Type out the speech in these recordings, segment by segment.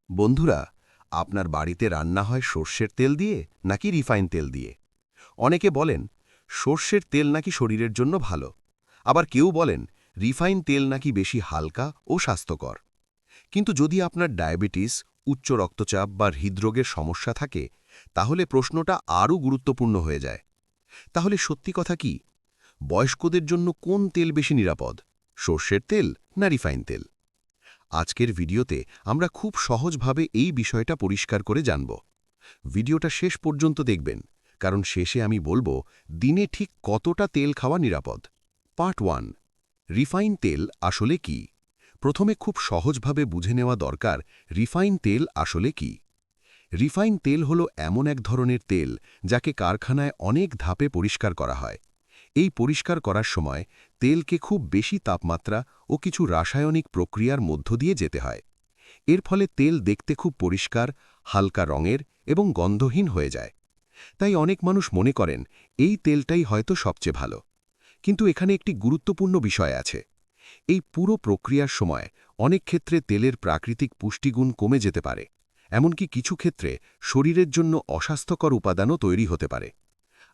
বন্ধুরা, আপনার বাড়িতে রান্না হয় সর্ষের তেল দিয়ে নাকি রিফাইন তেল দিয়ে? অনেকে বলেন সর্ষের তেল নাকি শরীরের জন্য ভালো, আবার কেউ বলেন রিফাইন তেল নাকি বেশি হালকা ও স্বাস্থ্যকর। কিন্তু যদি আপনার ডায়াবেটিস, উচ্চ রক্তচাপ বা হৃদরোগের সমস্যা থাকে, তাহলে প্রশ্নটা আরও গুরুত্বপূর্ণ হয়ে যায়। তাহলে সত্যি কথা কি? বয়স্কদের জন্য কোন তেল বেশি নিরাপদ, সর্ষের তেল না রিফাইন তেল? আজকের ভিডিওতে আমরা খুব সহজভাবে এই বিষয়টা পরিষ্কার করে জানব। ভিডিওটা শেষ পর্যন্ত দেখবেন, কারণ শেষে আমি বলবো দিনে ঠিক কতটা তেল খাওয়া নিরাপদ। পার্ট 1, রিফাইন তেল আসলে কি? প্রথমে খুব সহজভাবে বুঝে নেওয়া দরকার রিফাইন তেল আসলে কি। রিফাইন তেল হলো এমন এক ধরনের তেল যাকে কারখানায় অনেক ধাপে পরিষ্কার করা হয়। এই পরিষ্কার করার সময় তেলকে খুব বেশি তাপমাত্রা ও কিছু রাসায়নিক প্রক্রিয়ার মধ্য দিয়ে যেতে হয়। এর ফলে তেল দেখতে খুব পরিষ্কার, হালকা রঙের এবং গন্ধহীন হয়ে যায়। তাই অনেক মানুষ মনে করেন এই তেলটাই হয়তো সবচেয়ে ভালো। কিন্তু এখানে একটি গুরুত্বপূর্ণ বিষয় আছে। এই পুরো প্রক্রিয়ার সময় অনেক ক্ষেত্রে তেলের প্রাকৃতিক পুষ্টিগুণ কমে যেতে পারে। এমনকি কিছু ক্ষেত্রে শরীরের জন্য অস্বাস্থ্যকর উপাদানও তৈরি হতে পারে।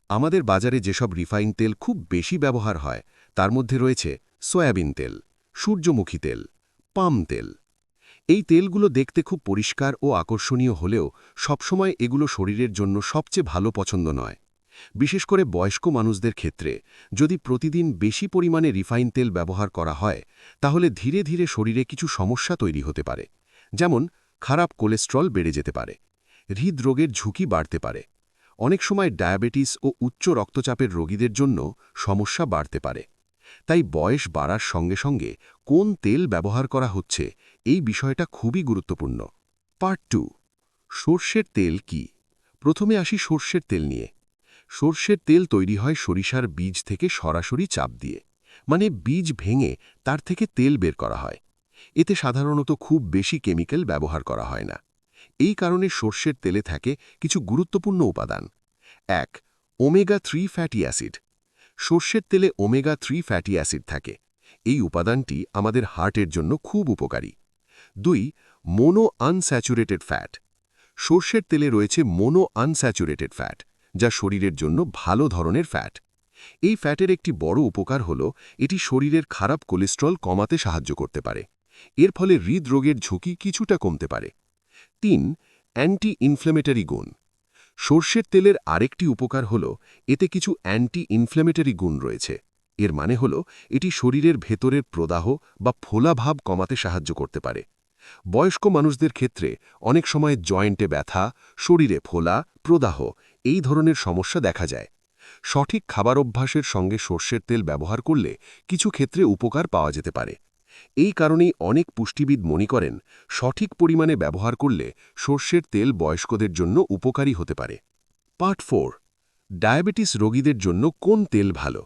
আমাদের বাজারে যেসব রিফাইন তেল খুব বেশি ব্যবহার হয়, তার মধ্যে রয়েছে সয়াবিন তেল, সূর্যমুখী তেল, পাম তেল। এই তেলগুলো দেখতে খুব পরিষ্কার ও আকর্ষণীয় হলেও সবসময় এগুলো শরীরের জন্য সবচেয়ে ভালো পছন্দ নয়। বিশেষ করে বয়স্ক মানুষদের ক্ষেত্রে যদি প্রতিদিন বেশি পরিমাণে রিফাইন তেল ব্যবহার করা হয়, তাহলে ধীরে ধীরে শরীরে কিছু সমস্যা তৈরি হতে পারে। যেমন খারাপ কোলেস্ট্রল বেড়ে যেতে পারে, হৃদরোগের ঝুঁকি বাড়তে পারে। অনেক সময় ডায়াবেটিস ও উচ্চ রক্তচাপের রোগীদের জন্য সমস্যা বাড়তে পারে। তাই বয়স বাড়ার সঙ্গে সঙ্গে কোন তেল ব্যবহার করা হচ্ছে, এই বিষয়টা খুবই গুরুত্বপূর্ণ। পার্ট 2, সর্ষের তেল কি? প্রথমে আসি সর্ষের তেল নিয়ে। সর্ষের তেল তৈরি হয় সরিষার বীজ থেকে সরাসরি চাপ দিয়ে, মানে বীজ ভেঙে তার থেকে তেল বের করা হয়। এতে সাধারণত খুব বেশি কেমিক্যাল ব্যবহার করা হয় না। এই কারণে সর্ষের তেলে থাকে কিছু গুরুত্বপূর্ণ উপাদান। ১, ওমেগা-3 ফ্যাটি অ্যাসিড। সর্ষের তেলে ওমেগা-3 ফ্যাটি অ্যাসিড থাকে। এই উপাদানটি আমাদের হার্টের জন্য খুব উপকারী। ২, মোনো আনস্যাচুরেটেড ফ্যাট। সর্ষের তেলে রয়েছে মোনো আনস্যাচুরেটেড ফ্যাট, যা শরীরের জন্য ভালো ধরনের ফ্যাট। এই ফ্যাটের একটি বড় উপকার হল এটি শরীরের খারাপ কোলেস্ট্রল কমাতে সাহায্য করতে পারে। এর ফলে হৃদরোগের ঝুঁকি কিছুটা কমতে পারে। ৩, অ্যান্টি ইনফ্ল্যামেটরি গুণ। সর্ষের তেলের আরেকটি উপকার হল এতে কিছু অ্যান্টি ইনফ্ল্যামেটরি গুণ রয়েছে। এর মানে হল এটি শরীরের ভেতরের প্রদাহ বা ফোলা ভাব কমাতে সাহায্য করতে পারে। বয়স্ক মানুষদের ক্ষেত্রে অনেক সময় জয়েন্টে ব্যথা, শরীরে ফোলা, প্রদাহ এই ধরনের সমস্যা দেখা যায়। সঠিক খাবার অভ্যাসের সঙ্গে সর্ষের তেল ব্যবহার করলে কিছু ক্ষেত্রে উপকার পাওয়া যেতে পারে। এই কারণেই অনেক পুষ্টিবিদ মনে করেন সঠিক পরিমাণে ব্যবহার করলে সর্ষের তেল বয়স্কদের জন্য উপকারী হতে পারে। পার্ট 4, ডায়াবেটিস রোগীদের জন্য কোন তেল ভালো?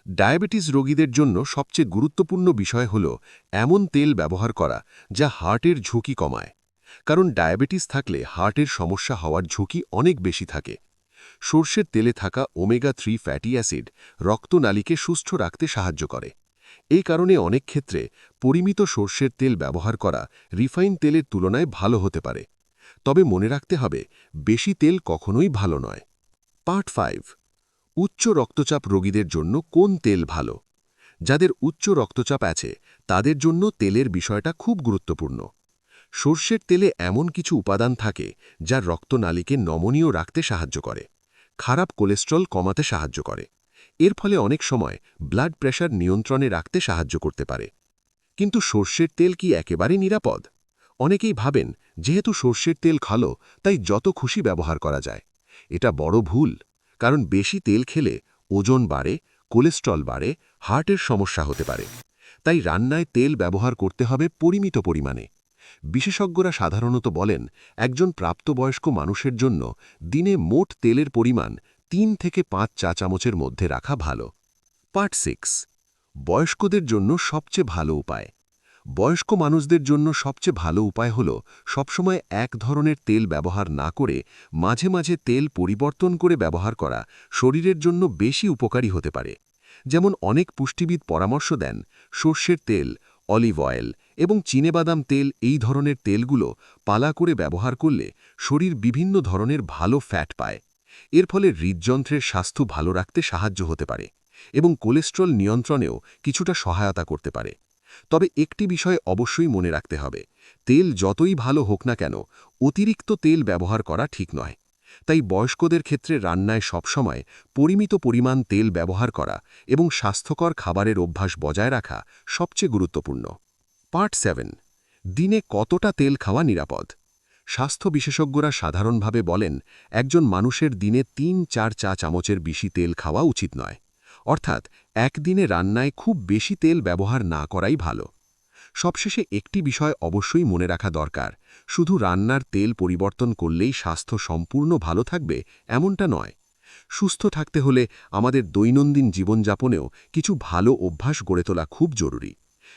ডায়াবেটিস রোগীদের জন্য সবচেয়ে গুরুত্বপূর্ণ বিষয় হল এমন তেল ব্যবহার করা যা হার্টের ঝুঁকি কমায়। কারণ ডায়াবেটিস থাকলে হার্টের সমস্যা হওয়ার ঝুঁকি অনেক বেশি থাকে। সর্ষের তেলে থাকা ওমেগা-3 ফ্যাটি অ্যাসিড রক্তনালীকে সুস্থ রাখতে সাহায্য করে। এই কারণে অনেক ক্ষেত্রে পরিমিত সর্ষের তেল ব্যবহার করা রিফাইন তেলের তুলনায় ভালো হতে পারে। তবে মনে রাখতে হবে, বেশি তেল কখনোই ভালো নয়। পার্ট 5, উচ্চ রক্তচাপ রোগীদের জন্য কোন তেল ভালো? যাদের উচ্চ রক্তচাপ আছে তাদের জন্য তেলের বিষয়টা খুব গুরুত্বপূর্ণ। সর্ষের তেলে এমন কিছু উপাদান থাকে যা রক্তনালীকে নমনীয় রাখতে সাহায্য করে, খারাপ কোলেস্ট্রল কমাতে সাহায্য করে। এর ফলে অনেক সময় ব্লাড প্রেশার নিয়ন্ত্রণে রাখতে সাহায্য করতে পারে। কিন্তু সর্ষের তেল কি একেবারে নিরাপদ? অনেকেই ভাবেন যেহেতু সর্ষের তেল ভালো তাই যত খুশি ব্যবহার করা যায়। এটা বড় ভুল, কারণ বেশি তেল খেলে ওজন বাড়ে, কোলেস্ট্রল বাড়ে, হার্টের সমস্যা হতে পারে। তাই রান্নায় তেল ব্যবহার করতে হবে পরিমিত পরিমাণে। বিশেষজ্ঞরা সাধারণত বলেন একজন প্রাপ্তবয়স্ক মানুষের জন্য দিনে মোট তেলের পরিমাণ ৩ থেকে ৫ চা চামচের মধ্যে রাখা ভালো। পার্ট 6, বয়স্কদের জন্য সবচেয়ে ভালো উপায়। বয়স্ক মানুষদের জন্য সবচেয়ে ভালো উপায় হল সবসময় এক ধরনের তেল ব্যবহার না করে মাঝে মাঝে তেল পরিবর্তন করে ব্যবহার করা শরীরের জন্য বেশি উপকারী হতে পারে। যেমন অনেক পুষ্টিবিদ পরামর্শ দেন সর্ষের তেল অলিভ অয়েল এবং চিনেবাদাম তেল এই ধরনের তেলগুলো পালা করে ব্যবহার করলে শরীর বিভিন্ন ধরনের ভালো ফ্যাট পায়। এর ফলে হৃদযন্ত্রের স্বাস্থ্য ভালো রাখতে সাহায্য হতে পারে এবং কোলেস্ট্রল নিয়ন্ত্রণেও কিছুটা সহায়তা করতে পারে। তবে একটি বিষয় অবশ্যই মনে রাখতে হবে, তেল যতই ভালো হোক না কেন অতিরিক্ত তেল ব্যবহার করা ঠিক নয়। তাই বয়স্কদের ক্ষেত্রে রান্নায় সবসময় পরিমিত পরিমাণ তেল ব্যবহার করা এবং স্বাস্থ্যকর খাবারের অভ্যাস বজায় রাখা সবচেয়ে গুরুত্বপূর্ণ। পার্ট 7, দিনে কতটা তেল খাওয়া নিরাপদ। স্বাস্থ্য বিশেষজ্ঞরা সাধারণভাবে বলেন একজন মানুষের দিনে ৩-৪ চা চামচের বেশি তেল খাওয়া উচিত নয়। অর্থাৎ একদিনে রান্নায় খুব বেশি তেল ব্যবহার না করাই ভালো। সবশেষে একটি বিষয় অবশ্যই মনে রাখা দরকার, শুধু রান্নার তেল পরিবর্তন করলেই স্বাস্থ্য সম্পূর্ণ ভালো থাকবে এমনটা নয়। সুস্থ থাকতে হলে আমাদের দৈনন্দিন জীবনযাপনেও কিছু ভালো অভ্যাস গড়ে তোলা খুব জরুরি।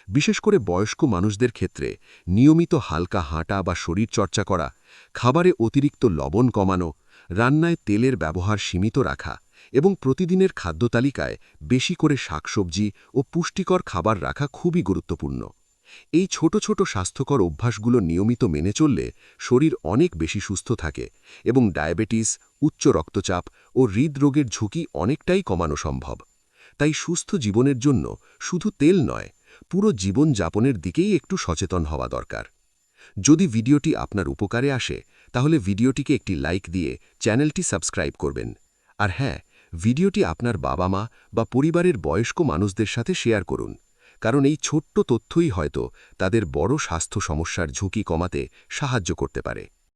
বিশেষ করে বয়স্ক মানুষদের ক্ষেত্রে নিয়মিত হালকা হাঁটা বা শরীরচর্চা করা, খাবারে অতিরিক্ত লবণ কমানো, রান্নায় তেলের ব্যবহার সীমিত রাখা এবং প্রতিদিনের খাদ্যতালিকায় বেশি করে শাকসবজি ও পুষ্টিকর খাবার রাখা খুবই গুরুত্বপূর্ণ। এই ছোট ছোট স্বাস্থ্যকর অভ্যাসগুলো নিয়মিত মেনে চললে শরীর অনেক বেশি সুস্থ থাকে এবং ডায়াবেটিস, উচ্চ রক্তচাপ ও হৃদরোগের ঝুঁকি অনেকটাই কমানো সম্ভব। তাই সুস্থ জীবনের জন্য শুধু তেল নয়, পুরো জীবন যাপনের দিকেই একটু সচেতন হওয়া দরকার। যদি ভিডিওটি আপনার উপকারে আসে তাহলে ভিডিওটিকে একটি লাইক দিয়ে চ্যানেলটি সাবস্ক্রাইব করবেন। আর হ্যাঁ, ভিডিওটি আপনার বাবা-মা বা পরিবারের বয়স্ক মানুষদের সাথে শেয়ার করুন, কারণ এই ছোট্ট তথ্যই হয়তো তাদের বড় স্বাস্থ্য সমস্যার ঝুঁকি কমাতে সাহায্য করতে পারে।